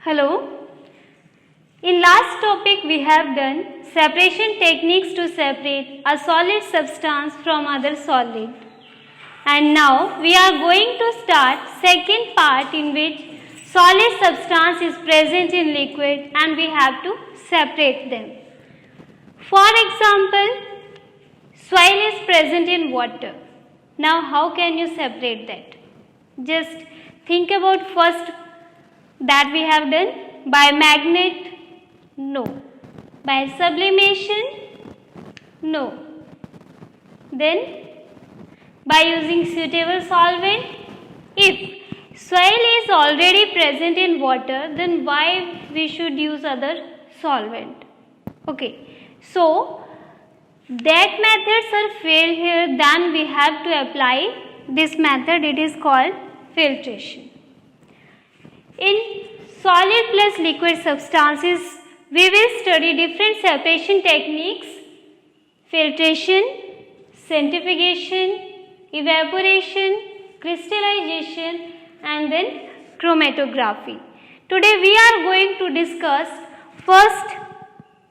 Hello. In last topic we have done separation techniques to separate a solid substance from other solid. And now we are going to start second part in which solid substance is present in liquid and we have to separate them. For example, soil is present in water. Now how can you separate that? Just think about first that we have done. By magnet? No. By sublimation? No. Then by using suitable solvent? If soil is already present in water, then why we should use other solvent? Okay. So that methods are failed here, then we have to apply this method. It is called filtration. In solid plus liquid substances, we will study different separation techniques: filtration, centrifugation, evaporation, crystallization, and then chromatography. Today we are going to discuss first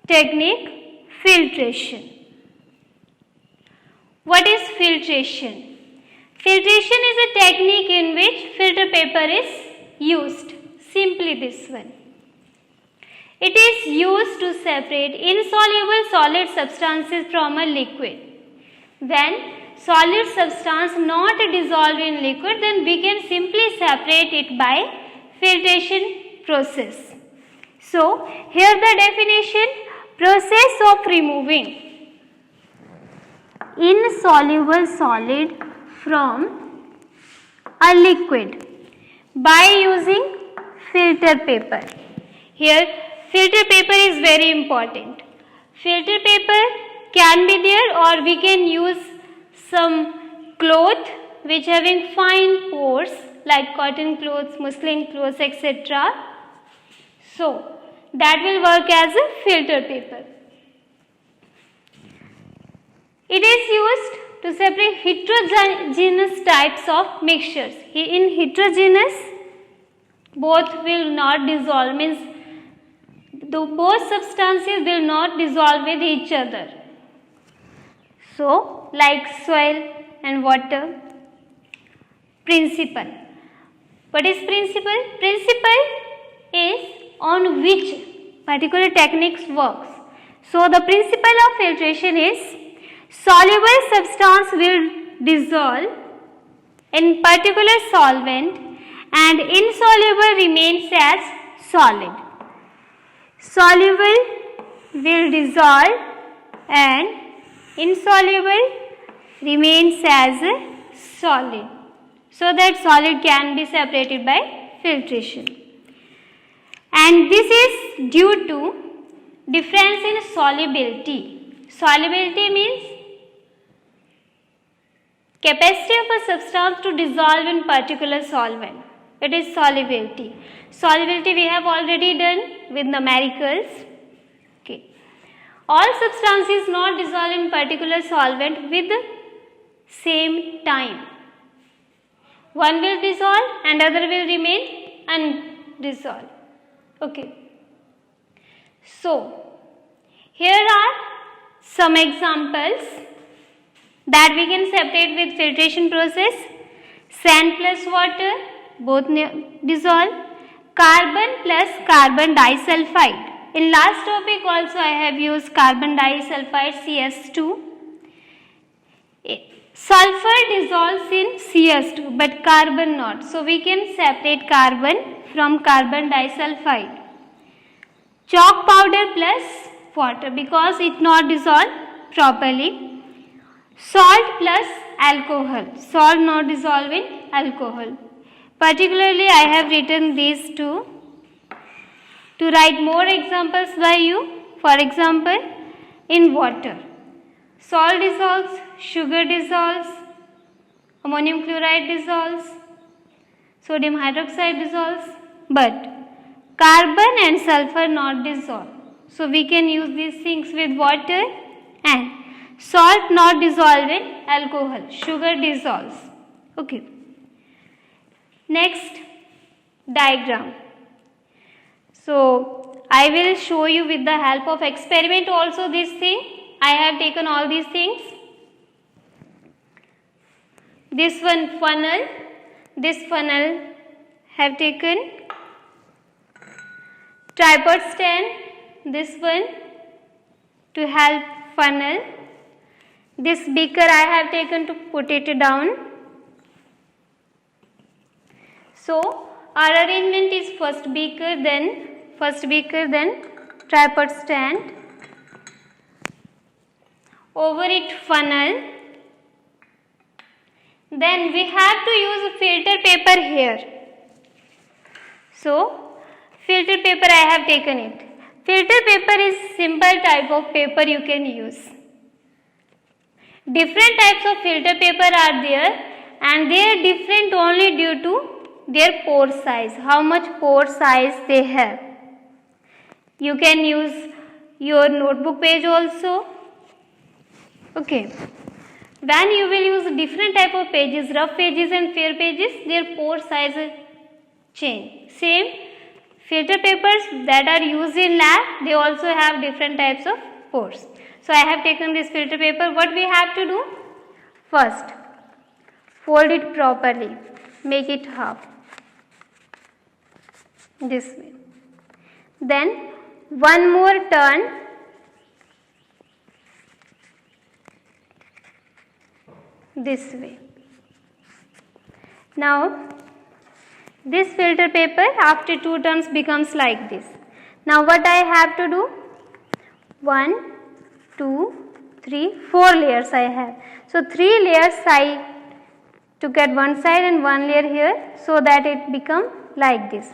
technique, filtration. What is filtration? Filtration is a technique in which filter paper is used. Simply this one. It is used to separate insoluble solid substances from a liquid. When solid substance not dissolved in liquid, then we can simply separate it by filtration process. So, here the definition: process of removing insoluble solid from a liquid by using filter paper. Here filter paper is very important. Filter paper can be there, or we can use some cloth which having fine pores like cotton clothes, muslin clothes, etc. So that will work as a filter paper. It is used to separate heterogeneous types of mixtures. In heterogeneous, both will not dissolve, means both substances will not dissolve with each other. So, like soil and water. Principle. What is principle? Principle is on which particular techniques works. So, the principle of filtration is soluble substance will dissolve in particular solvent and insoluble remains as solid. Soluble will dissolve and insoluble remains as solid. So that solid can be separated by filtration. And this is due to difference in solubility. Solubility means capacity of a substance to dissolve in particular solvent. It is solubility. Solubility we have already done with numericals. Okay. All substances not dissolve in particular solvent with the same time. One will dissolve and other will remain undissolved. Okay. So, here are some examples that we can separate with filtration process. Sand plus water, both dissolve. Carbon plus carbon disulfide. In last topic also I have used carbon disulfide, CS2. Sulfur dissolves in CS2 but carbon not. So we can separate carbon from carbon disulfide. Chalk powder plus water because it not dissolved properly. Salt plus alcohol. Salt not dissolve in alcohol. Particularly I have written these two to write more examples by you. For example, in water, salt dissolves, sugar dissolves, ammonium chloride dissolves, sodium hydroxide dissolves, but carbon and sulfur not dissolve. So we can use these things with water, and salt not dissolve in alcohol, sugar dissolves. Okay. Next diagram. So I will show you with the help of experiment also this thing. I have taken all these things. This one funnel, this funnel have taken. Tripod stand, this one to help funnel. This beaker I have taken to put it down. So our arrangement is first beaker, then tripod stand, over it funnel. Then we have to use filter paper here. So filter paper I have taken it. Filter paper is simple type of paper you can use. Different types of filter paper are there, and they are different only due to their pore size, how much pore size they have. You can use your notebook page also. Okay. When you will use different type of pages, rough pages and fair pages, their pore size change. Same filter papers that are used in lab, they also have different types of pores. So I have taken this filter paper. What we have to do? First, fold it properly. Make it half. This way. Then one more turn. This way. Now this filter paper after 2 turns becomes like this. Now what I have to do? 1, 2, 3, 4 layers I have. So 3 layers I took at one side and 1 layer here, so that it become like this.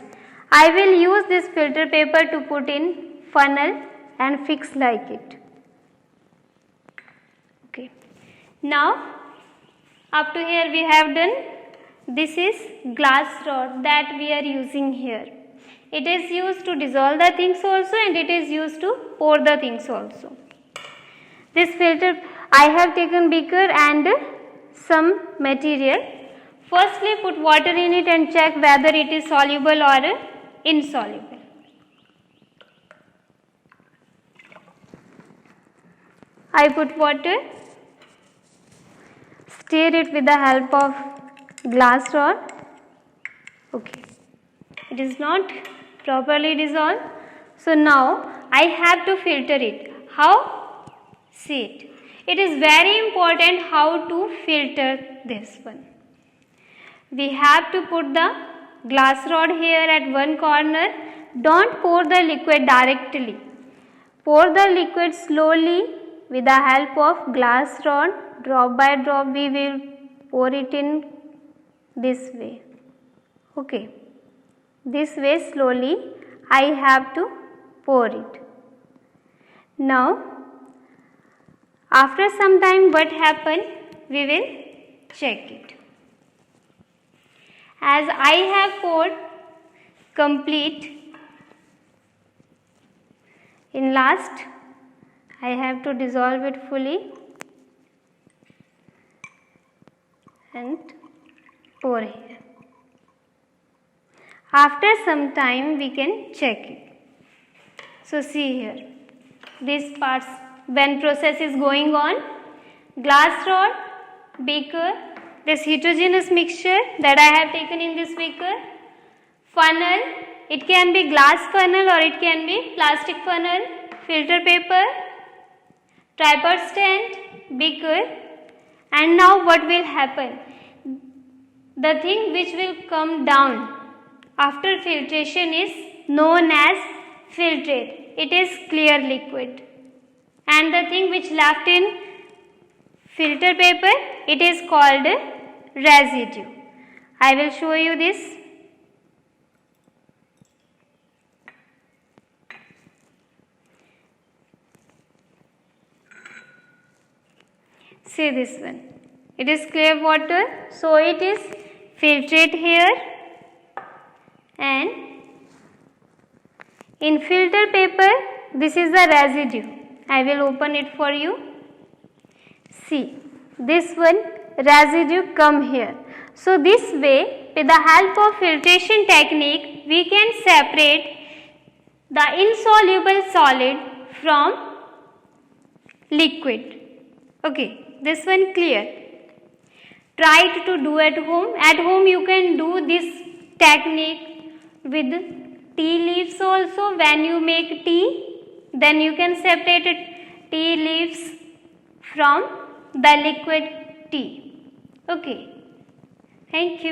I will use this filter paper to put in funnel and fix like it. Okay. Now up to here we have done. This is glass rod that we are using here. It is used to dissolve the things also, and it is used to pour the things also. This filter, I have taken beaker and some material. Firstly put water in it and check whether it is soluble or insoluble. I put water, stir it with the help of glass rod. Okay, it is not properly dissolved. So now I have to filter it. How? See it. It is very important how to filter this one. We have to put the glass rod here at one corner. Don't pour the liquid directly. Pour the liquid slowly with the help of glass rod. Drop by drop we will pour it in this way. Okay. This way slowly I have to pour it. Now after some time what happened? We will check it. As I have poured complete, in last I have to dissolve it fully and pour here. After some time we can check it. So see here, these parts when process is going on, glass rod, beaker, this heterogeneous mixture that I have taken in this beaker, funnel, it can be glass funnel or it can be plastic funnel, filter paper, tripod stand, beaker, and now what will happen? The thing which will come down after filtration is known as filtrate. It is clear liquid. And the thing which left in filter paper, it is called residue. I will show you this. See this one. It is clear water, so it is filtrate here, and in filter paper this is the residue. I will open it for you. See, this one residue come here. So this way, with the help of filtration technique, we can separate the insoluble solid from liquid. Okay, this one clear. Try to do at home. At home you can do this technique with tea leaves also. When you make tea, then you can separate tea leaves from the liquid tea. Okay, thank you.